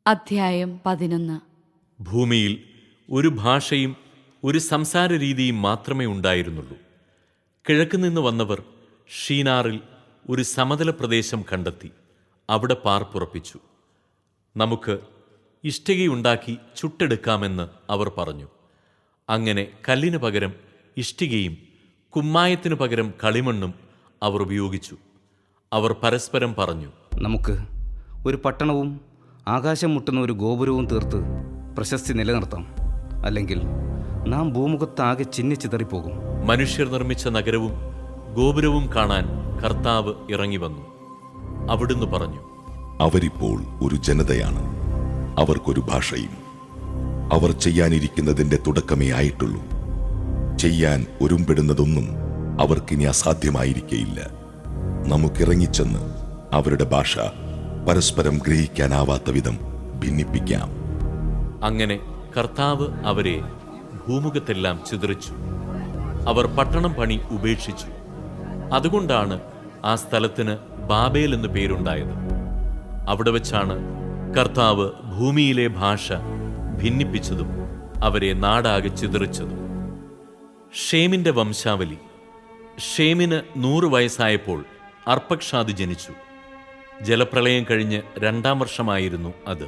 അധ്യായം 11. ഭൂമിയിൽ ഒരു ഭാഷയും ഒരു സംസാര രീതിയും മാത്രമേ ഉണ്ടായിരുന്നുള്ളൂ. കിഴക്കുനിന്ന് വന്നവർ ഷീനാറിൽ ഒരു സമതല പ്രദേശം കണ്ടെത്തി അവിടെ പാർപ്പുറപ്പിച്ചു. നമുക്ക് ഇഷ്ടികയുണ്ടാക്കി ചുട്ടെടുക്കാമെന്ന് അവർ പറഞ്ഞു. അങ്ങനെ കല്ലിന് പകരം ഇഷ്ടികയും കുമ്മായത്തിനു പകരം കളിമണ്ണും അവർ ഉപയോഗിച്ചു. അവർ പരസ്പരം പറഞ്ഞു, നമുക്ക് ഒരു പട്ടണവും ആകാശം മുട്ടുന്ന ഒരു ഗോപുരവും തീർത്ത് പ്രശസ്തി നിലനിർത്താം. അല്ലെങ്കിൽ നാം ഭൂമുഖത്താകെ ചിന്നിച്ചിതറിപ്പോകും. മനുഷ്യർ നിർമ്മിച്ച നഗരവും ഗോപുരവും കാണാൻ കർത്താവ് ഇറങ്ങി വന്നു. അവിടുന്ന് പറഞ്ഞു, അവരിപ്പോൾ ഒരു ജനതയാണ്, അവർക്കൊരു ഭാഷയും. അവർ ചെയ്യാനിരിക്കുന്നതിൻ്റെ തുടക്കമേ ആയിട്ടുള്ളൂ. ചെയ്യാൻ ഒരുമ്പെടുന്നതൊന്നും അവർക്കിനി അസാധ്യമായിരിക്കയില്ല. നമുക്കിറങ്ങിച്ചെന്ന് അവരുടെ ഭാഷ പരസ്പരം ഗ്രഹിക്കാനാവാത്ത വിധം ഭിന്നിപ്പിക്കാം. അങ്ങനെ കർത്താവ് അവരെ ഭൂമുഖത്തെല്ലാം ചിതറിച്ചു. അവർ പട്ടണം പണി ഉപേക്ഷിച്ചു. അതുകൊണ്ടാണ് ആ സ്ഥലത്തിന് ബാബേൽ എന്ന് പേരുണ്ടായത്. അവിടെ വെച്ചാണ് കർത്താവ് ഭൂമിയിലെ ഭാഷ ഭിന്നിപ്പിച്ചതും അവരെ നാടാകെ ചിതറിച്ചതും. ഷേമിന്റെ വംശാവലി. ഷേമിന് 100 വയസ്സായപ്പോൾ അർപ്പക്ഷാദ് ജനിച്ചു. ജലപ്രളയം കഴിഞ്ഞ് 2-ാം വർഷമായിരുന്നു അത്.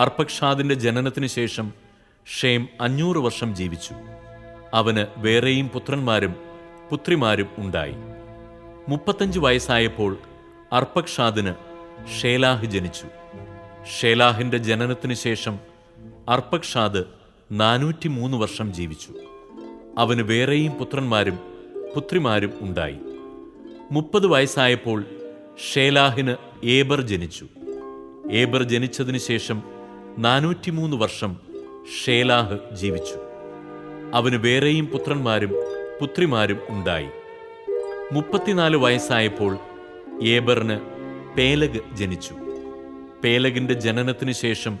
അർപ്പക്ഷാദിന്റെ ജനനത്തിനു ശേഷം ഷേം 500 വർഷം ജീവിച്ചു. അവന് വേറെയും പുത്രന്മാരും പുത്രിമാരും ഉണ്ടായി. 35 വയസ്സായപ്പോൾ അർപ്പക്ഷാദിന് ഷേലാഹ് ജനിച്ചു. ഷേലാഹിന്റെ ജനനത്തിനു ശേഷം അർപ്പക്ഷാദ് 403 വർഷം ജീവിച്ചു. അവന് വേറെയും പുത്രന്മാരും പുത്രിമാരും ഉണ്ടായി. 30 വയസ്സായപ്പോൾ ഷേലാഹിന് ഏബർ ജനിച്ചു. ഏബർ ജനിച്ചതിന് ശേഷം 403 വർഷം ഷേലാഹ് ജീവിച്ചു. അവന് വേറെയും പുത്രന്മാരും പുത്രിമാരും ഉണ്ടായി. 34 വയസ്സായപ്പോൾ ഏബറിന് പേലഗ് ജനിച്ചു. പേലഗിന്റെ ജനനത്തിനു ശേഷം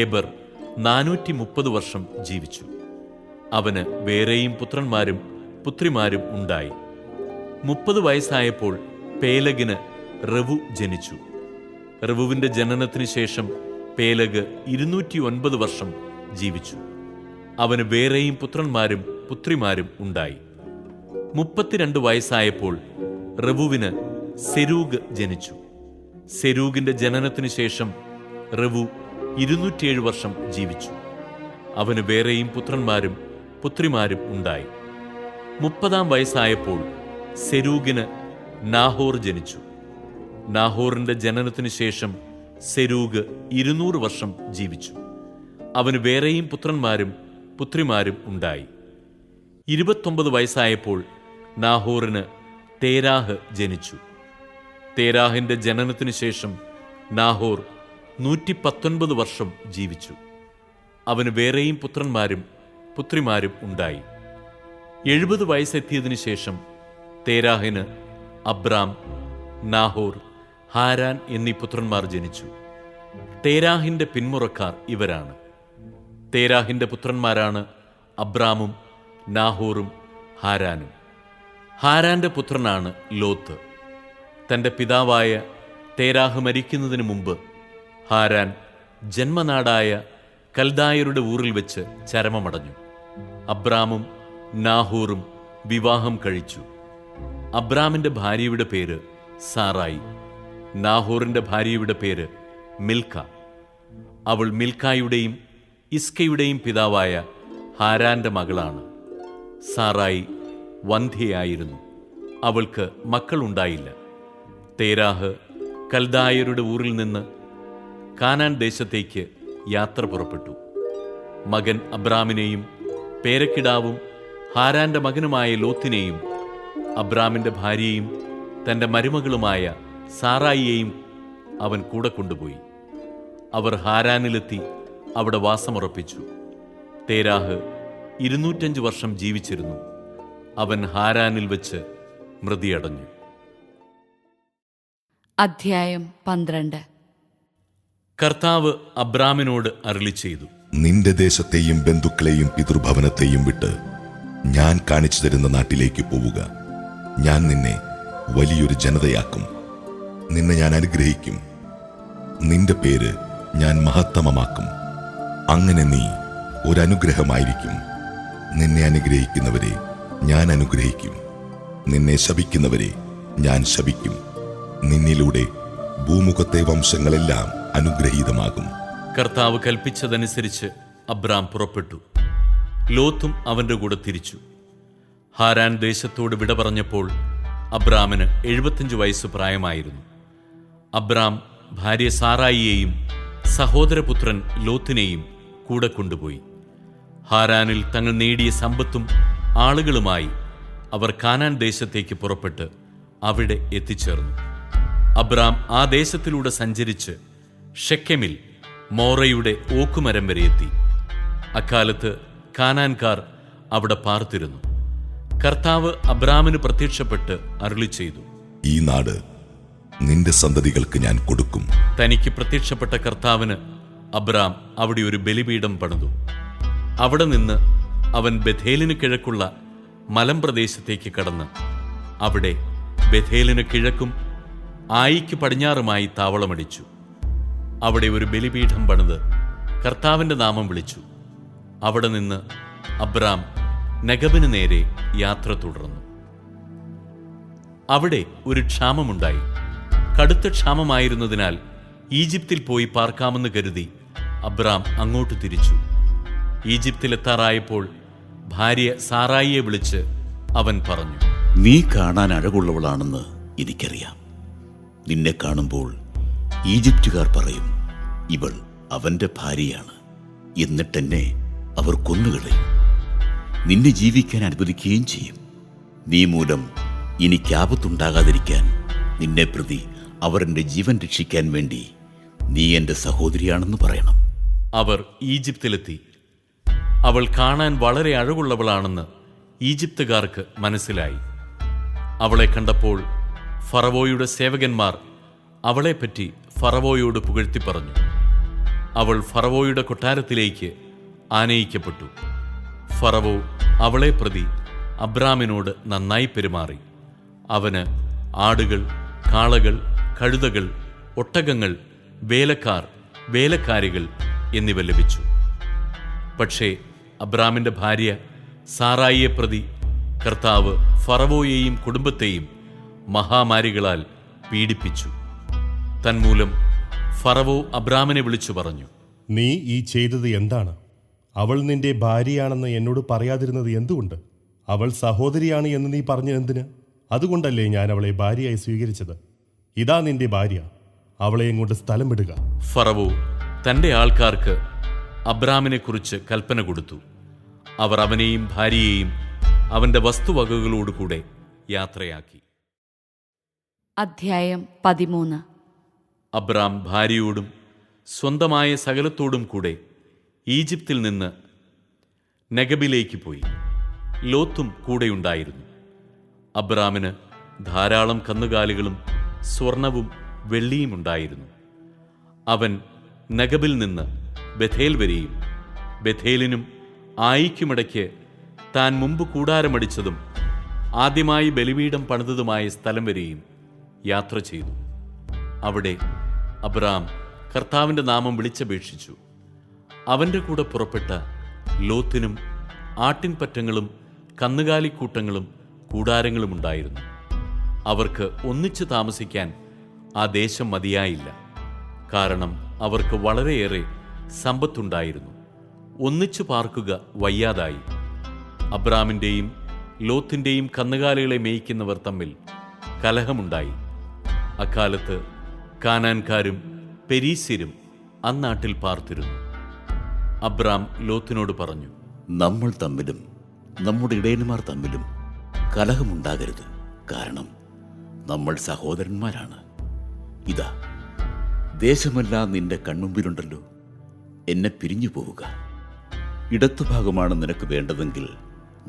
ഏബർ 430 വർഷം ജീവിച്ചു. അവന് വേറെയും പുത്രന്മാരും പുത്രിമാരും ഉണ്ടായി. 30 വയസ്സായപ്പോൾ പേലഗിന് റവു ജനിച്ചു. റവുവിന്റെ ജനനത്തിനു ശേഷം പേലഗ് 209 വർഷം ജീവിച്ചു. അവന് വേറെയും പുത്രന്മാരും പുത്രിമാരും ഉണ്ടായി. 32 വയസ്സായപ്പോൾ റവുവിന് സെരൂഗ് ജനിച്ചു. സെരൂഗിന്റെ ജനനത്തിനു ശേഷം റവു 207 വർഷം ജീവിച്ചു. അവന് വേറെയും പുത്രന്മാരും പുത്രിമാരും ഉണ്ടായി. 30-ാം വയസ്സായപ്പോൾ സെരൂഗിന് നാഹോർ ജനിച്ചു. നാഹോറിന്റെ ജനനത്തിനു ശേഷം സെരൂഗ് 200 വർഷം ജീവിച്ചു. അവന് വേറെയും പുത്രന്മാരും പുത്രിമാരും ഉണ്ടായി. 29 വയസ്സായപ്പോൾ നാഹോറിന് തേരാഹ് ജനിച്ചു. തേരാഹിന്റെ ജനനത്തിനു ശേഷം നാഹോർ 119 വർഷം ജീവിച്ചു. അവന് വേറെയും പുത്രന്മാരും പുത്രിമാരും ഉണ്ടായി. 70 വയസ്സെത്തിയതിനു ശേഷം തേരാഹിന് അബ്രാം, നാഹോർ, ഹാരാൻ എന്നീ പുത്രന്മാർ ജനിച്ചു. തേരാഹിന്റെ പിന്മുറക്കാർ ഇവരാണ്. തേരാഹിന്റെ പുത്രന്മാരാണ് അബ്രാമും നാഹോറും ഹാരാനും. ഹാരാന്റെ പുത്രനാണ് ലോത്ത്. തന്റെ പിതാവായ തേരാഹ് മരിക്കുന്നതിന് മുമ്പ് ഹാരാൻ ജന്മനാടായ കൽദായരുടെ ഊറിൽ വെച്ച് ചരമമടഞ്ഞു. അബ്രാമും നാഹോറും വിവാഹം കഴിച്ചു. അബ്രാമിന്റെ ഭാര്യയുടെ പേര് സാറായി. നാഹോറിന്റെ ഭാര്യയുടെ പേര് മിൽക്ക. അവൾ മിൽക്കായുടെയും ഇസ്കയുടെയും പിതാവായ ഹാരാന്റെ മകളാണ്. സാറായി വന്ധ്യയായിരുന്നു. അവൾക്ക് മക്കളുണ്ടായില്ല. തേരാഹ് കൽദായരുടെ ഊറിൽ നിന്ന് കാനാൻ ദേശത്തേക്ക് യാത്ര പുറപ്പെട്ടു. മകൻ അബ്രാമിനെയും പേരക്കിടാവും ഹാരാന്റെ മകനുമായ ലോത്തിനെയും അബ്രാമിന്റെ ഭാര്യയെയും തന്റെ മരുമകളുമായ സാറായിയെയും അവൻ കൂടെ കൊണ്ടുപോയി. അവർ ഹാരാനിലെത്തി അവിടെ വാസമുറപ്പിച്ചു. തേരാഹ് 205 വർഷം ജീവിച്ചിരുന്നു. അവൻ ഹാരാനിൽ വെച്ച് മൃതിയടഞ്ഞു. അധ്യായം 12. കർത്താവ് അബ്രാമിനോട് അരുളി ചെയ്തു, നിന്റെ ദേശത്തെയും ബന്ധുക്കളെയും പിതൃഭവനത്തെയും വിട്ട് ഞാൻ കാണിച്ചു തരുന്ന നാട്ടിലേക്ക് പോവുക. ഞാൻ നിന്നെ വലിയൊരു ജനതയാക്കും. നിന്നെ ഞാൻ അനുഗ്രഹിക്കും. നിന്റെ പേര് ഞാൻ മഹത്തമമാക്കും. അങ്ങനെ നീ ഒരനുഗ്രഹമായിരിക്കും. നിന്നെ അനുഗ്രഹിക്കുന്നവരെ ഞാൻ അനുഗ്രഹിക്കും, നിന്നെ ശപിക്കുന്നവരെ ഞാൻ ശപിക്കും. നിന്നിലൂടെ ഭൂമുഖത്തെ വംശങ്ങളെല്ലാം അനുഗ്രഹീതമാകും. കർത്താവ് കൽപ്പിച്ചതനുസരിച്ച് അബ്രാം പുറപ്പെട്ടു. ലോത്തും അവന്റെ കൂടെ തിരിച്ചു. ഹാരാൻ ദേശത്തോട് വിട പറഞ്ഞപ്പോൾ അബ്രാമിന് 75 വയസ്സ് പ്രായമായിരുന്നു. അബ്രാം ഭാര്യ സാറായിയെയും സഹോദരപുത്രൻ ലോത്തിനെയും കൂടെ കൊണ്ടുപോയി. ഹാരാനിൽ തങ്ങൾ നേടിയ സമ്പത്തും ആളുകളുമായി അവർ കാനാൻ ദേശത്തേക്ക് പുറപ്പെട്ട് അവിടെ എത്തിച്ചേർന്നു. അബ്രാം ആ ദേശത്തിലൂടെ സഞ്ചരിച്ച് ഷെക്കെമിൽ മോറയുടെ ഓക്കുമരം വരെ എത്തി. അക്കാലത്ത് കാനാൻകാർ അവിടെ പാർത്തിരുന്നു. കർത്താവ് അബ്രാമിന് പ്രത്യക്ഷപ്പെട്ട് അരുളിച്ചെയ്തു, ഈ നാട് നിന്റെ സന്തതികൾക്ക് ഞാൻ കൊടുക്കും. തനിക്ക് പ്രത്യക്ഷപ്പെട്ട കർത്താവിന് അബ്രാം അവിടെ ഒരു ബലിപീഠം പണിതു. അവിടെ നിന്ന് അവൻ ബഥേലിന് കിഴക്കുള്ള മലമ്പ്രദേശത്തേക്ക് കടന്ന് അവിടെ ബഥേലിന് കിഴക്കും ആയിക്ക് പടിഞ്ഞാറുമായി താവളമടിച്ചു. അവിടെ ഒരു ബലിപീഠം പണിത് കർത്താവിന്റെ നാമം വിളിച്ചു. അവിടെ നിന്ന് അബ്രാം നെഗബിന് നേരെ യാത്ര തുടർന്നു. അവിടെ ഒരു ക്ഷാമമുണ്ടായി. കടുത്ത ക്ഷാമമായിരുന്നതിനാൽ ഈജിപ്തിൽ പോയി പാർക്കാമെന്ന് കരുതി അബ്രാം അങ്ങോട്ട് തിരിച്ചു. ഈജിപ്തിലെത്താറായപ്പോൾ ഭാര്യ സാറായിയെ വിളിച്ച് അവൻ പറഞ്ഞു, നീ കാണാൻ അഴകുള്ളവളാണെന്ന് എനിക്കറിയാം. നിന്നെ കാണുമ്പോൾ ഈജിപ്തുകാർ പറയും, ഇവൾ അവന്റെ ഭാര്യയാണ്. എന്നിട്ടെന്നെ അവർ കൊന്നുകളയും. നിന്നെ ജീവിക്കാൻ അനുവദിക്കുകയും ചെയ്യും. നീ മൂലം എനിക്ക് ആപത്തുണ്ടാകാതിരിക്കാൻ നിന്നെ പ്രതി അവർ എൻ്റെ ജീവൻ രക്ഷിക്കാൻ വേണ്ടി നീ എൻ്റെ സഹോദരിയാണെന്ന് പറയണം. അവർ ഈജിപ്തിലെത്തി. അവൾ കാണാൻ വളരെ അഴകുള്ളവളാണെന്ന് ഈജിപ്തുകാർക്ക് മനസ്സിലായി. അവളെ കണ്ടപ്പോൾ ഫറവോയുടെ സേവകന്മാർ അവളെപ്പറ്റി ഫറവോയോട് പുകഴ്ത്തി പറഞ്ഞു. അവൾ ഫറവോയുടെ കൊട്ടാരത്തിലേക്ക് ആനയിക്കപ്പെട്ടു. ഫറവോ അവളെ പ്രതി അബ്രാമിനോട് നന്നായി പെരുമാറി. അവന് ആടുകൾ, കാളകൾ, കഴുതകൾ, ഒട്ടകങ്ങൾ, വേലക്കാർ, വേലക്കാരികൾ എന്നിവ ലഭിച്ചു. പക്ഷേ അബ്രാമിന്റെ ഭാര്യ സാറായിയെ പ്രതി കർത്താവ് ഫറവോയെയും കുടുംബത്തെയും മഹാമാരികളാൽ പീഡിപ്പിച്ചു. തന്മൂലം ഫറവോ അബ്രാമിനെ വിളിച്ചു പറഞ്ഞു, നീ ഈ ചെയ്തത് എന്താണ്? അവൾ നിന്റെ ഭാര്യയാണെന്ന് എന്നോട് പറയാതിരുന്നത് എന്തുകൊണ്ട്? അവൾ സഹോദരിയാണ് എന്ന് നീ പറഞ്ഞത് എന്തിന്? അതുകൊണ്ടല്ലേ ഞാൻ അവളെ ഭാര്യയായി സ്വീകരിച്ചത്. ഇതാ നിന്റെ ഭാര്യ, അവളെയും കൊണ്ട് സ്ഥലം വിടുക. ഫറവോ തന്റെ ആൾക്കാർക്ക് അബ്രാമിനെക്കുറിച്ച് കൽപ്പന കൊടുത്തു. അവർ അവനെയും ഭാര്യയെയും അവന്റെ വസ്തുവകകളോടുകൂടെ യാത്രയാക്കി. അധ്യായം 13. അബ്രാം ഭാര്യയോടും സ്വന്തമായ സകലത്തോടും കൂടെ ഈജിപ്തിൽ നിന്ന് നെഗബിലേക്ക് പോയി. ലോത്തും കൂടെയുണ്ടായിരുന്നു. അബ്രാമിന് ധാരാളം കന്നുകാലികളും സ്വർണവും വെള്ളിയും ഉണ്ടായിരുന്നു. അവൻ നെഗബിൽ നിന്ന് ബഥേൽ വരെയും ബഥേലിനും ആയിക്കുമിടയ്ക്ക് താൻ മുമ്പ് കൂടാരമടിച്ചതും ആദ്യമായി ബലിപീഠം പണിതതുമായ സ്ഥലം വരെയും യാത്ര ചെയ്തു. അവിടെ അബ്രാം കർത്താവിന്റെ നാമം വിളിച്ചപേക്ഷിച്ചു. അവന്റെ കൂടെ പുറപ്പെട്ട ലോത്തിനും ആട്ടിൻപറ്റങ്ങളും കന്നുകാലിക്കൂട്ടങ്ങളും കൂടാരങ്ങളും ഉണ്ടായിരുന്നു. അവർക്ക് ഒന്നിച്ചു താമസിക്കാൻ ആ ദേശം മതിയായില്ല. കാരണം അവർക്ക് വളരെയേറെ സമ്പത്തുണ്ടായിരുന്നു. ഒന്നിച്ചു പാർക്കുക വയ്യാതായി. അബ്രാമിൻ്റെയും ലോത്തിൻ്റെയും കന്നുകാലികളെ മേയ്ക്കുന്നവർ തമ്മിൽ കലഹമുണ്ടായി. അക്കാലത്ത് കാനാൻകാരും പെരീസ്യരും അന്നാട്ടിൽ പാർത്തിരുന്നു. അബ്രാം ലോത്തിനോട് പറഞ്ഞു, നമ്മൾ തമ്മിലും നമ്മുടെ ഇടയന്മാർ തമ്മിലും കലഹമുണ്ടാകരുത്. കാരണം നമ്മൾ സഹോദരന്മാരാണ്. ഇതാ, ദേശമെല്ലാം നിന്റെ കൺമുമ്പിലുണ്ടല്ലോ. എന്നെ പിരിഞ്ഞു പോവുക. ഇടത്തുഭാഗമാണ് നിനക്ക് വേണ്ടതെങ്കിൽ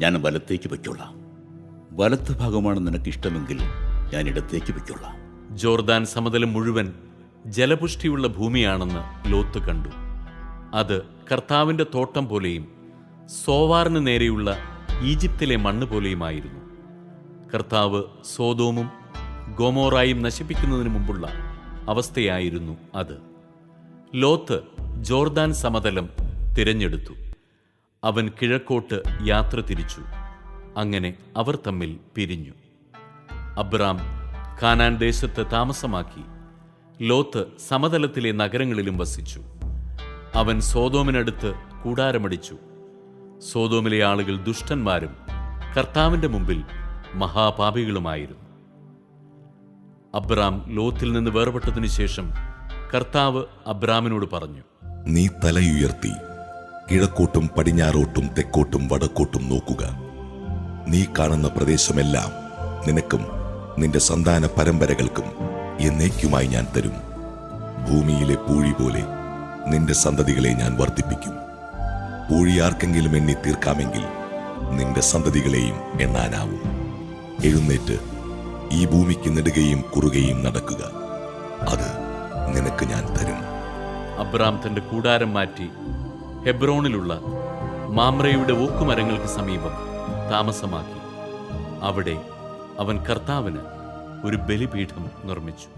ഞാൻ വലത്തേക്ക് വയ്ക്കൊള്ളാം. വലത്തുഭാഗമാണ് നിനക്ക് ഇഷ്ടമെങ്കിൽ ഞാൻ ഇടത്തേക്ക് വയ്ക്കൊള്ളാം. ജോർദാൻ സമതലം മുഴുവൻ ജലപുഷ്ടിയുള്ള ഭൂമിയാണെന്ന് ലോത്ത് കണ്ടു. അത് കർത്താവിന്റെ തോട്ടം പോലെയും സോവാറിന് നേരെയുള്ള ഈജിപ്തിലെ മണ്ണ് പോലെയുമായിരുന്നു. കർത്താവ് സോദോമും ഗൊമോറായും നശിപ്പിക്കുന്നതിന് മുമ്പുള്ള അവസ്ഥയായിരുന്നു അത്. ലോത്ത് ജോർദാൻ സമതലം തിരഞ്ഞെടുത്തു. അവൻ കിഴക്കോട്ട് യാത്ര തിരിച്ചു. അങ്ങനെ അവർ തമ്മിൽ പിരിഞ്ഞു. അബ്രാം കാനാൻ ദേശത്ത് താമസമാക്കി. ലോത്ത് സമതലത്തിലെ നഗരങ്ങളിലും വസിച്ചു. അവൻ സോദോമിനടുത്ത് കൂടാരമടിച്ചു. സോദോമിലെ ആളുകൾ ദുഷ്ടന്മാരും കർത്താവിന്റെ മുമ്പിൽ മഹാപാപികളുമായിരുന്നു. അബ്രാം ലോത്തിൽ നിന്ന് വേർപെട്ടതിനു ശേഷം കർത്താവ് അബ്രാമിനോട് പറഞ്ഞു, നീ തലയുയർത്തി കിഴക്കോട്ടും പടിഞ്ഞാറോട്ടും തെക്കോട്ടും വടക്കോട്ടും നോക്കുക. നീ കാണുന്ന പ്രദേശമെല്ലാം നിനക്കും നിന്റെ സന്താന പരമ്പരകൾക്കും എന്നേക്കുമായി ഞാൻ തരും. ഭൂമിയിലെ പൂഴി പോലെ നിന്റെ സന്തതികളെ ഞാൻ വർദ്ധിപ്പിക്കും. പൂഴി ആർക്കെങ്കിലും എണ്ണി തീർക്കാമെങ്കിൽ നിന്റെ സന്തതികളെയും എണ്ണാനാവും. എഴുന്നേറ്റ് ഈ ഭൂമിക്ക് നെടുകയും കുറുകയും നടക്കുക, അത് നിനക്ക് ഞാൻ തരും. അബ്രാം തന്റെ കൂടാരം മാറ്റി ഹെബ്രോണിലുള്ള മാമ്രയുടെ ഓക്കുമരങ്ങൾക്ക് സമീപം താമസമാക്കി. അവിടെ അവൻ കർത്താവിന് ഒരു ബലിപീഠം നിർമ്മിച്ചു.